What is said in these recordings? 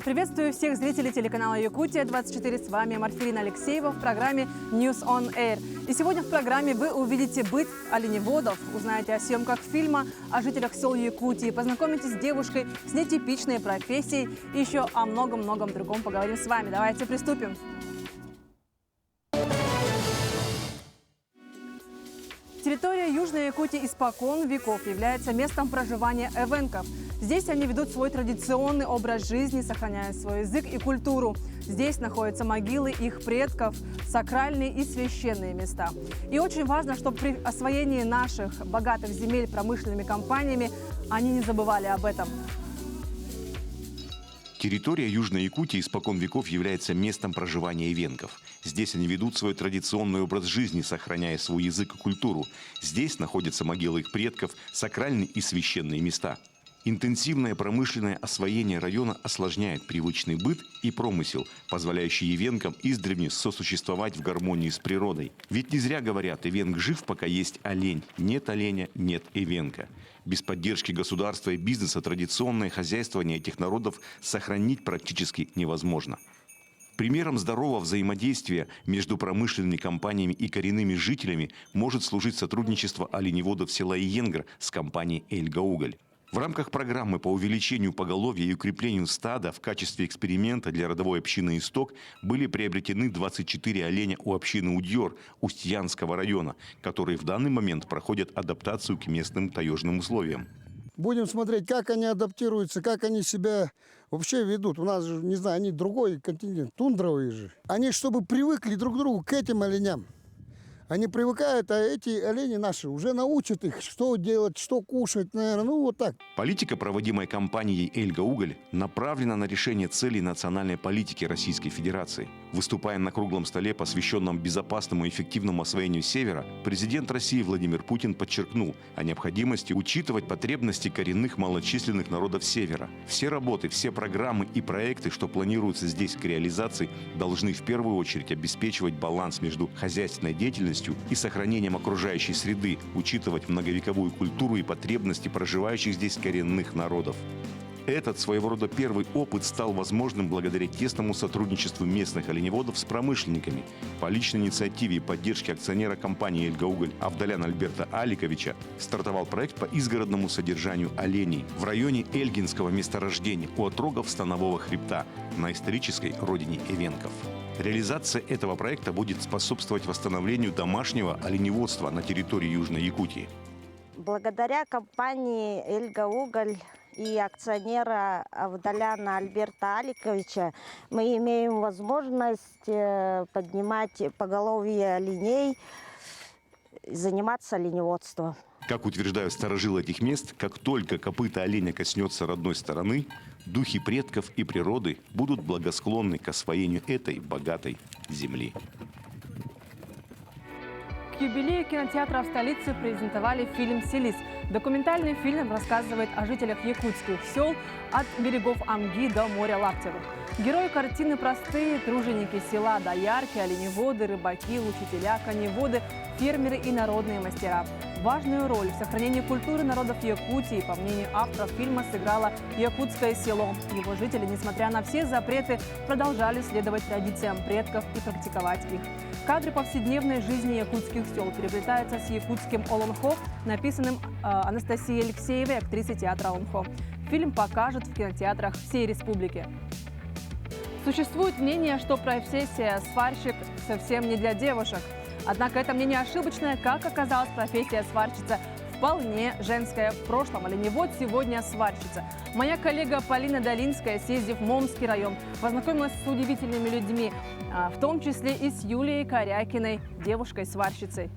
Приветствую всех зрителей телеканала Якутия-24. С вами Марфирина Алексеева в программе News on Air. И сегодня в программе вы увидите быт оленеводов, узнаете о съемках фильма, о жителях сел Якутии, познакомитесь с девушкой с нетипичной профессией и еще о многом-многом другом поговорим с вами. Давайте приступим. Территория Южной Якутии испокон веков является местом проживания эвенков. Здесь они ведут свой традиционный образ жизни, сохраняя свой язык и культуру. Здесь находятся могилы их предков, сакральные и священные места. И очень важно, чтобы при освоении наших богатых земель промышленными компаниями они не забывали об этом. Территория Южной Якутии испокон веков является местом проживания эвенков. Здесь они ведут свой традиционный образ жизни, сохраняя свой язык и культуру. Здесь находятся могилы их предков, сакральные и священные места. Интенсивное промышленное освоение района осложняет привычный быт и промысел, позволяющий эвенкам издревле сосуществовать в гармонии с природой. Ведь не зря говорят, эвенк жив, пока есть олень. Нет оленя – нет эвенка. Без поддержки государства и бизнеса традиционное хозяйствование этих народов сохранить практически невозможно. Примером здорового взаимодействия между промышленными компаниями и коренными жителями может служить сотрудничество оленеводов села Иенгр с компанией «Эльга-Уголь». В рамках программы по увеличению поголовья и укреплению стада в качестве эксперимента для родовой общины «Исток» были приобретены 24 оленя у общины Удьор Устьянского района, которые в данный момент проходят адаптацию к местным таежным условиям. Будем смотреть, как они адаптируются, как они себя вообще ведут. У нас же, не знаю, они другой континент, тундровые же. Они, чтобы привыкли друг к другу, к этим оленям. Они привыкают, а эти олени наши уже научат их, что делать, что кушать, наверное, ну вот так. Политика, проводимая компанией «Эльга-Уголь», направлена на решение целей национальной политики Российской Федерации. Выступая на круглом столе, посвященном безопасному и эффективному освоению Севера, президент России Владимир Путин подчеркнул о необходимости учитывать потребности коренных малочисленных народов Севера. Все работы, все программы и проекты, что планируются здесь к реализации, должны в первую очередь обеспечивать баланс между хозяйственной деятельностью и сохранением окружающей среды, учитывать многовековую культуру и потребности проживающих здесь коренных народов. Этот своего рода первый опыт стал возможным благодаря тесному сотрудничеству местных оленеводов с промышленниками. По личной инициативе и поддержке акционера компании «Эльга-Уголь» Авдаляна Альберта Аликовича стартовал проект по изгородному содержанию оленей в районе Эльгинского месторождения у отрогов Станового хребта на исторической родине эвенков. Реализация этого проекта будет способствовать восстановлению домашнего оленеводства на территории Южной Якутии. Благодаря компании «Эльга-Уголь» и акционера Авдаляна Альберта Аликовича мы имеем возможность поднимать поголовье оленей, заниматься оленеводством. Как утверждают старожилы этих мест, как только копыта оленя коснется родной стороны, духи предков и природы будут благосклонны к освоению этой богатой земли. К юбилею кинотеатра в столице презентовали фильм «Селис». Документальный фильм рассказывает о жителях якутских сел от берегов Амги до моря Лаптевых. Герои картины простые: труженики села, доярки, оленеводы, рыбаки, учителя, коневоды, фермеры и народные мастера. Важную роль в сохранении культуры народов Якутии, по мнению авторов фильма, сыграло якутское село. Его жители, несмотря на все запреты, продолжали следовать традициям предков и практиковать их. Кадры повседневной жизни якутских сел переплетаются с якутским олонхо, написанным Анастасией Алексеевой, актрисой театра олонхо. Фильм покажут в кинотеатрах всей республики. Существует мнение, что профессия сварщик совсем не для девушек. Однако это мнение ошибочное. Как оказалось, профессия сварщица вполне женская. В прошлом оленевод, сегодня сварщица. Моя коллега Полина Долинская, съездив в Момский район, познакомилась с удивительными людьми, в том числе и с Юлией Корякиной, девушкой-сварщицей.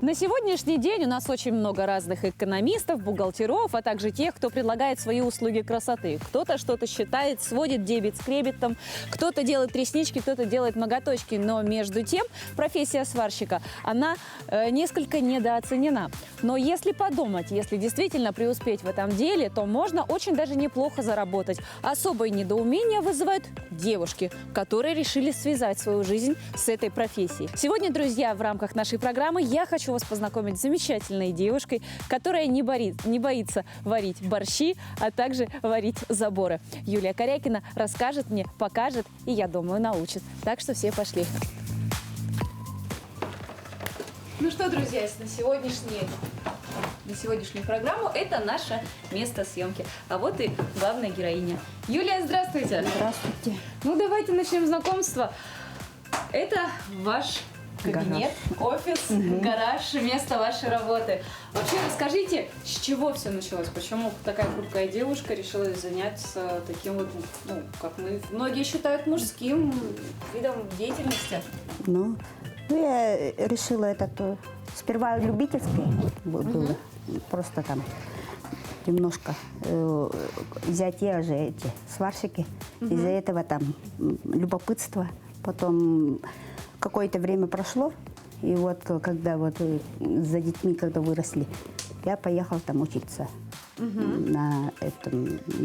На сегодняшний день у нас очень много разных экономистов, бухгалтеров, а также тех, кто предлагает свои услуги красоты. Кто-то что-то считает, сводит дебет с кребетом, кто-то делает реснички, кто-то делает ноготочки. Но между тем профессия сварщика, она несколько недооценена. Но если подумать, если действительно преуспеть в этом деле, то можно очень даже неплохо заработать. Особое недоумение вызывают девушки, которые решили связать свою жизнь с этой профессией. Сегодня, друзья, в рамках нашей программы я хочу хочу вас познакомить с замечательной девушкой, которая не боится варить борщи, а также варить заборы. Юлия Корякина расскажет мне, покажет и, я думаю, научит. Так что все пошли. Ну что, друзья, на сегодняшнюю программу это наше место съемки. А вот и главная героиня. Юлия, здравствуйте. Здравствуйте. Ну, давайте начнем знакомство. Это ваш кабинет, офис, гараж, место вашей работы. Вообще, расскажите, с чего все началось? Почему такая хрупкая девушка решила заняться таким вот, ну, как многие считают, мужским видом деятельности? Ну, я решила сперва любительский было, просто там немножко взять те же эти сварщики. Из-за этого там любопытство. Потом какое-то время прошло, и вот когда вот за детьми, когда выросли, я поехала там учиться на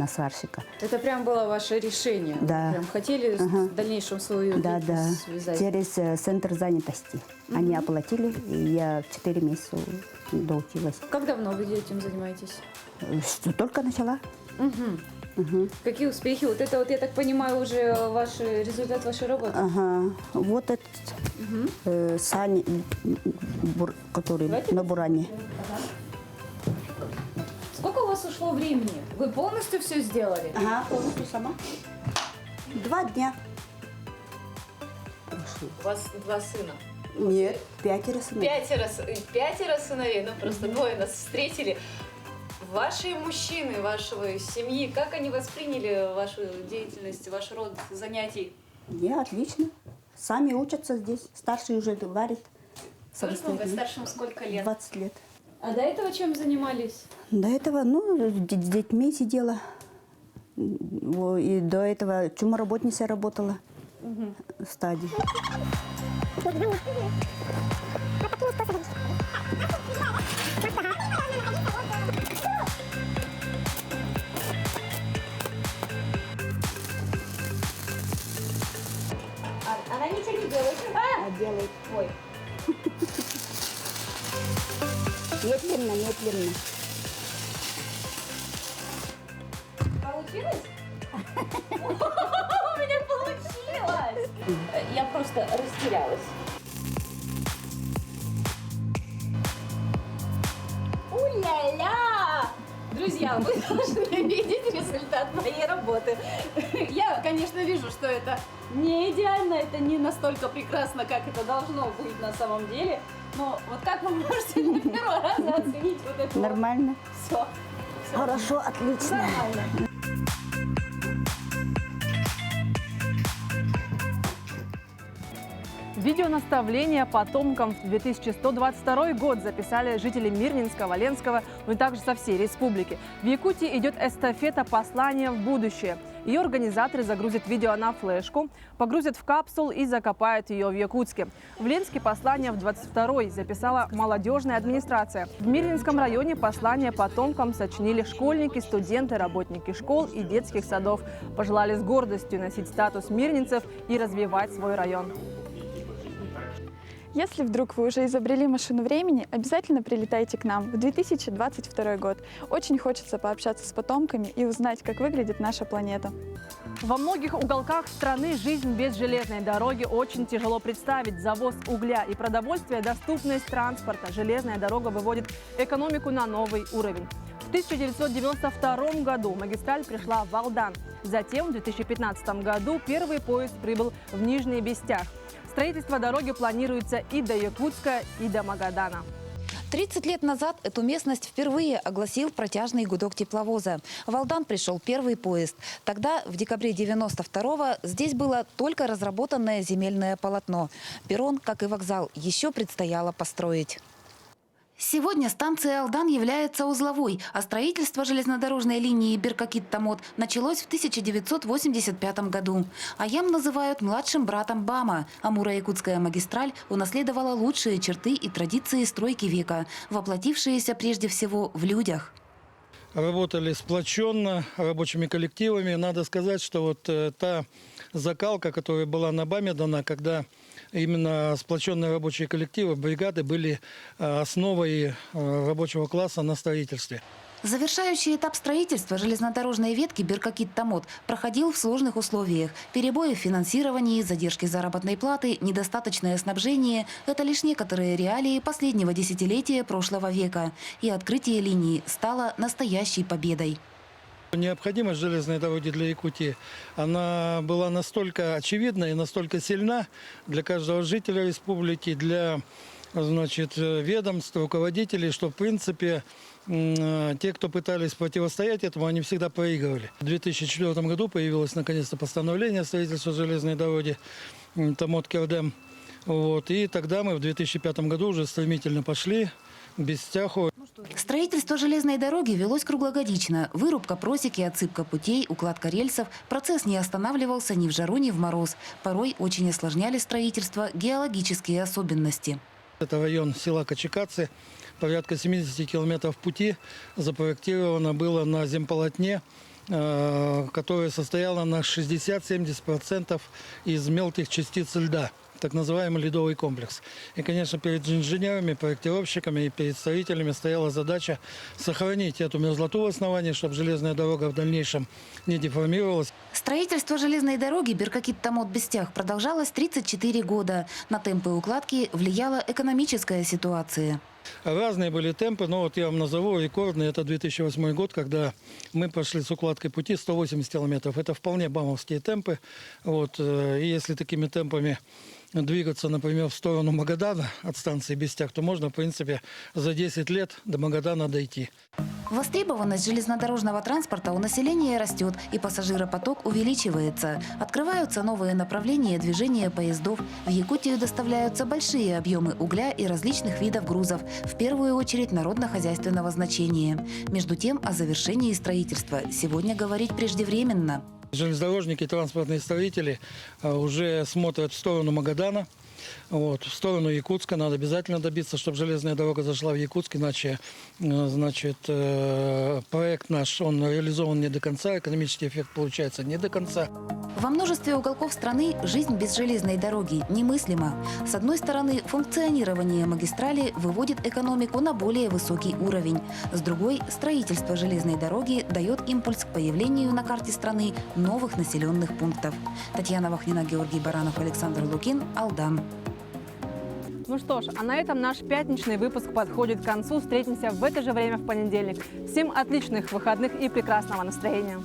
сварщика. Это прям было ваше решение? Да. Прям хотели в дальнейшем свою деятельность связать? Через центр занятости. Они оплатили, и я 4 месяца доучилась. Как давно вы этим занимаетесь? Только начала. Какие успехи? Вот это вот, я так понимаю, уже результат вашей работы? Ага. Вот этот сани, который на буране. Сколько у вас ушло времени? Вы полностью все сделали? Ага, полностью сама. 2 дня. У вас 2 сына? Нет, 5 сыновей. 5 сыновей, ну просто двое нас встретили. Ваши мужчины, вашей семьи, как они восприняли вашу деятельность, ваш род занятий? Не, отлично. Сами учатся здесь. Старший уже варит. Старшим сколько лет? 20 лет. А до этого чем занимались? До этого, с детьми сидела. И до этого чумоработницей работала в стадии. Она ничего не делает. Делает. Ой. Медленно, медленно. Получилось? У меня получилось! Я просто растерялась. У-ля-ля! Друзья, вы должны видеть результат моей работы. Я, конечно, вижу, что это не идеально, это не настолько прекрасно, как это должно быть на самом деле. Но вот как вы можете на первого раза оценить вот это? Нормально. Все. Хорошо, отлично. Нормально. Видеонаставление потомкам в 2122 год записали жители Мирнинска, Воленского, но и также со всей республики. В Якутии идет эстафета «Послание в будущее». Ее организаторы загрузят видео на флешку, погрузят в капсул и закопают ее в Якутске. В Ленске послание в 22-й записала молодежная администрация. В Мирнинском районе послание потомкам сочинили школьники, студенты, работники школ и детских садов. Пожелали с гордостью носить статус мирнинцев и развивать свой район. Если вдруг вы уже изобрели машину времени, обязательно прилетайте к нам в 2022 год. Очень хочется пообщаться с потомками и узнать, как выглядит наша планета. Во многих уголках страны жизнь без железной дороги очень тяжело представить. Завоз угля и продовольствия, доступность транспорта. Железная дорога выводит экономику на новый уровень. В 1992 году магистраль пришла в Алдан. Затем в 2015 году первый поезд прибыл в Нижний Бестях. Строительство дороги планируется и до Якутска, и до Магадана. 30 лет назад эту местность впервые огласил протяжный гудок тепловоза. В Алдан пришел первый поезд. Тогда, в декабре 92-го, здесь было только разработанное земельное полотно. Перрон, как и вокзал, еще предстояло построить. Сегодня станция Алдан является узловой, а строительство железнодорожной линии Беркакит-Тамот началось в 1985 году. Аям называют младшим братом БАМа. Амуро-Якутская магистраль унаследовала лучшие черты и традиции стройки века, воплотившиеся прежде всего в людях. работали сплоченно, рабочими коллективами. Надо сказать, что вот та закалка, которая была на БАМе дана, когда именно сплоченные рабочие коллективы, бригады были основой рабочего класса на строительстве. Завершающий этап строительства железнодорожной ветки Беркакит-Томот проходил в сложных условиях. Перебои в финансировании, задержки заработной платы, недостаточное снабжение – это лишь некоторые реалии последнего десятилетия прошлого века. И открытие линии стало настоящей победой. Необходимость железной дороги для Якутии, она была настолько очевидна и настолько сильна для каждого жителя республики, для ведомств, руководителей, что в принципе те, кто пытались противостоять этому, они всегда проигрывали. В 2004 году появилось наконец-то постановление о строительстве железной дороги Томот-Кердем. И тогда мы в 2005 году уже стремительно пошли без стяху. Строительство железной дороги велось круглогодично. Вырубка просеки, отсыпка путей, укладка рельсов. Процесс не останавливался ни в жару, ни в мороз. Порой очень осложняли строительство геологические особенности. Это район села Качекацы. Порядка 70 километров пути запроектировано было на земполотне, которое состояло на 60-70% из мелких частиц льда. Так называемый ледовый комплекс. И, конечно, перед инженерами, проектировщиками и перед строителями стояла задача сохранить эту мерзлоту в основании, чтобы железная дорога в дальнейшем не деформировалась. Строительство железной дороги Беркакит-Томот-Бестях продолжалось 34 года. На темпы укладки влияла экономическая ситуация. Разные были темпы, но вот я вам назову рекордный. Это 2008 год, когда мы пошли с укладкой пути 180 километров. Это вполне бамовские темпы. И если такими темпами двигаться, например, в сторону Магадана от станции Бестях, то можно, в принципе, за 10 лет до Магадана дойти. Востребованность железнодорожного транспорта у населения растет, и пассажиропоток увеличивается. Открываются новые направления движения поездов. В Якутию доставляются большие объемы угля и различных видов грузов, в первую очередь народно-хозяйственного значения. Между тем, о завершении строительства сегодня говорить преждевременно. Железнодорожники, транспортные строители уже смотрят в сторону Магадана, в сторону Якутска. Надо обязательно добиться, чтобы железная дорога зашла в Якутск, иначе проект наш, он реализован не до конца, экономический эффект получается не до конца. Во множестве уголков страны жизнь без железной дороги немыслима. С одной стороны, функционирование магистрали выводит экономику на более высокий уровень. С другой, строительство железной дороги дает импульс к появлению на карте страны новых населенных пунктов. Татьяна Вахнина, Георгий Баранов, Александр Лукин, Алдан. Ну что ж, а на этом наш пятничный выпуск подходит к концу. Встретимся в это же время в понедельник. Всем отличных выходных и прекрасного настроения.